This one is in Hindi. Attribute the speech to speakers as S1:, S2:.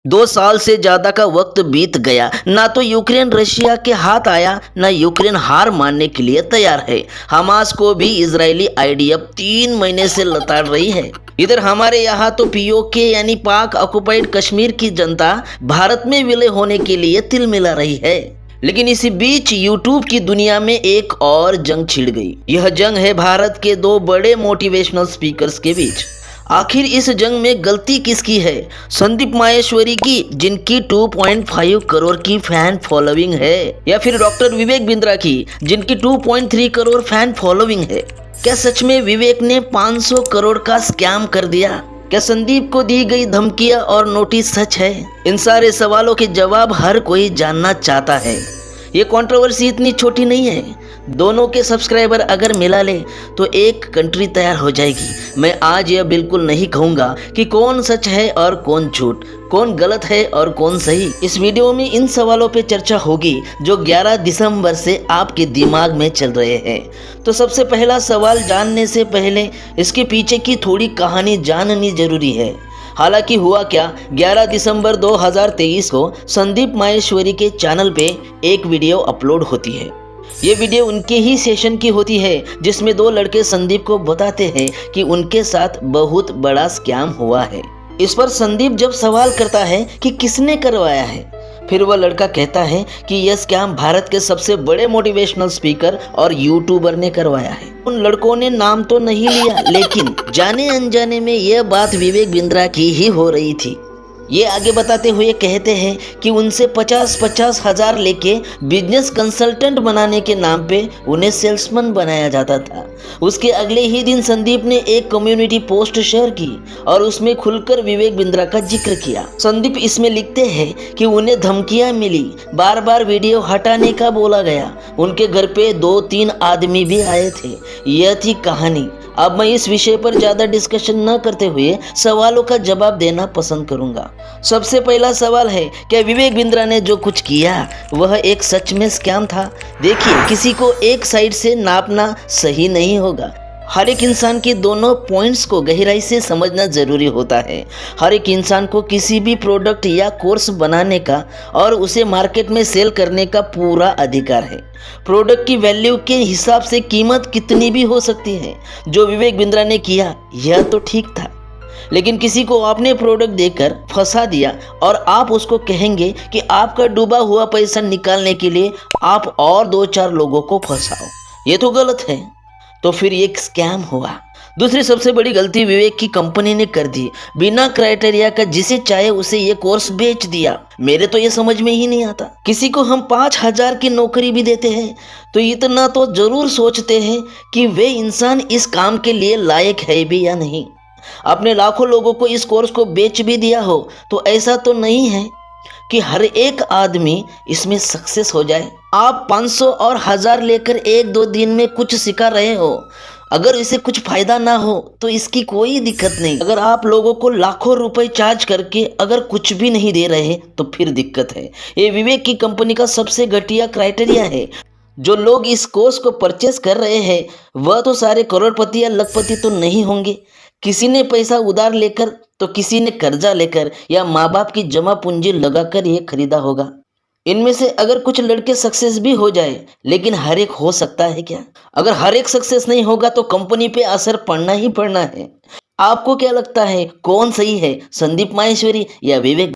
S1: 2 साल से ज्यादा का वक्त बीत गया, ना तो यूक्रेन रशिया के हाथ आया, ना यूक्रेन हार मानने के लिए तैयार है। हमास को भी इजरायली आईडीएफ 3 महीने से लताड़ रही है। इधर हमारे यहाँ तो पीओके यानी पाक ऑक्युपाइड कश्मीर की जनता भारत में विलय होने के लिए तिल मिला रही है। लेकिन इसी बीच यूट्यूब की दुनिया में एक और जंग छिड़ गई। यह जंग है भारत के दो बड़े मोटिवेशनल स्पीकर्स के बीच। आखिर इस जंग में गलती किसकी है? संदीप माहेश्वरी की, जिनकी 2.5 करोड़ की फैन फॉलोइंग है, या फिर डॉक्टर विवेक बिंद्रा की, जिनकी 2.3 करोड़ फैन फॉलोइंग है? क्या सच में विवेक ने 500 करोड़ का स्कैम कर दिया? क्या संदीप को दी गई धमकियां और नोटिस सच है? इन सारे सवालों के जवाब हर कोई जानना चाहता है। ये कंट्रोवर्सी इतनी छोटी नहीं है। दोनों के सब्सक्राइबर अगर मिला ले तो एक कंट्री तैयार हो जाएगी। मैं आज यह बिल्कुल नहीं कहूँगा कि कौन सच है और कौन झूठ, कौन गलत है और कौन सही। इस वीडियो में इन सवालों पे चर्चा होगी जो 11 दिसंबर से आपके दिमाग में चल रहे हैं। तो सबसे पहला सवाल जानने से पहले इसके पीछे की थोड़ी कहानी जाननी जरूरी है। हालांकि हुआ क्या, 11 दिसंबर 2023 को संदीप माहेश्वरी के चैनल पे एक वीडियो अपलोड होती है। ये वीडियो उनके ही सेशन की होती है जिसमें दो लड़के संदीप को बताते हैं कि उनके साथ बहुत बड़ा स्कैम हुआ है। इस पर संदीप जब सवाल करता है कि किसने करवाया है, फिर वह लड़का कहता है कि यह स्कैम भारत के सबसे बड़े मोटिवेशनल स्पीकर और यूट्यूबर ने करवाया है। उन लड़कों ने नाम तो नहीं लिया, लेकिन जाने अनजाने में यह बात विवेक बिंद्रा की ही हो रही थी। ये आगे बताते हुए कहते हैं कि उनसे 50-50 हजार लेके बिजनेस कंसल्टेंट बनाने के नाम पे उन्हें सेल्समैन बनाया जाता था। उसके अगले ही दिन संदीप ने एक कम्युनिटी पोस्ट शेयर की और उसमें खुलकर विवेक बिंद्रा का जिक्र किया। संदीप इसमें लिखते हैं कि उन्हें धमकियां मिली, बार बार वीडियो हटाने का बोला गया, उनके घर पे 2-3 आदमी भी आए थे। यह थी कहानी। अब मैं इस विषय पर ज्यादा डिस्कशन न करते हुए सवालों का जवाब देना पसंद करूंगा। सबसे पहला सवाल है, क्या विवेक बिंद्रा ने जो कुछ किया वह एक सच में स्कैम था? देखिए, किसी को एक साइड से नापना सही नहीं होगा। हर एक इंसान के दोनों पॉइंट्स को गहराई से समझना जरूरी होता है। हर एक इंसान को किसी भी प्रोडक्ट या कोर्स बनाने का और उसे मार्केट में सेल करने का पूरा अधिकार है। प्रोडक्ट की वैल्यू के हिसाब से कीमत कितनी भी हो सकती है। जो विवेक बिंद्रा ने किया यह तो ठीक था, लेकिन किसी को आपने प्रोडक्ट देकर फंसा दिया और आप उसको कहेंगे कि आपका डूबा हुआ पैसा निकालने के लिए आप और 2-4 लोगों को फंसाओ, ये तो गलत है। तो फिर एक स्कैम हुआ। दूसरी सबसे बड़ी गलती विवेक की कंपनी ने कर दी, बिना क्राइटेरिया का जिसे चाहे उसे ये कोर्स बेच दिया। मेरे तो ये समझ में ही नहीं आता। किसी को हम 5,000 की नौकरी भी देते हैं तो इतना तो जरूर सोचते हैं कि वे इंसान इस काम के लिए लायक है भी या नहीं। आपने लाखों लोगों को इस कोर्स को बेच भी दिया हो तो ऐसा तो नहीं है कि हर एक आदमी इसमें सक्सेस हो जाए। आप 500 और 1000 लेकर 1-2 दिन में कुछ सिखा रहे हो, अगर इसे कुछ फायदा ना हो तो इसकी कोई दिक्कत नहीं। अगर आप लोगों को लाखों रुपए चार्ज करके अगर कुछ भी नहीं दे रहे तो फिर दिक्कत है। ये विवेक की कंपनी का सबसे घटिया क्राइटेरिया है। जो लोग इस कोर्स को परचेस कर रहे हैं वह तो सारे करोड़पति या लखपति तो नहीं होंगे। किसी ने पैसा उधार लेकर तो किसी ने कर्जा लेकर या माँ बाप की जमा पूंजी लगाकर ये खरीदा होगा। इनमें से अगर कुछ लड़के सक्सेस भी हो जाए, लेकिन हर एक हो सकता है क्या? अगर हर एक सक्सेस नहीं होगा तो कंपनी पे असर पड़ना ही पड़ना है। आपको क्या लगता है, कौन सही है, संदीप माहेश्वरी या विवेक?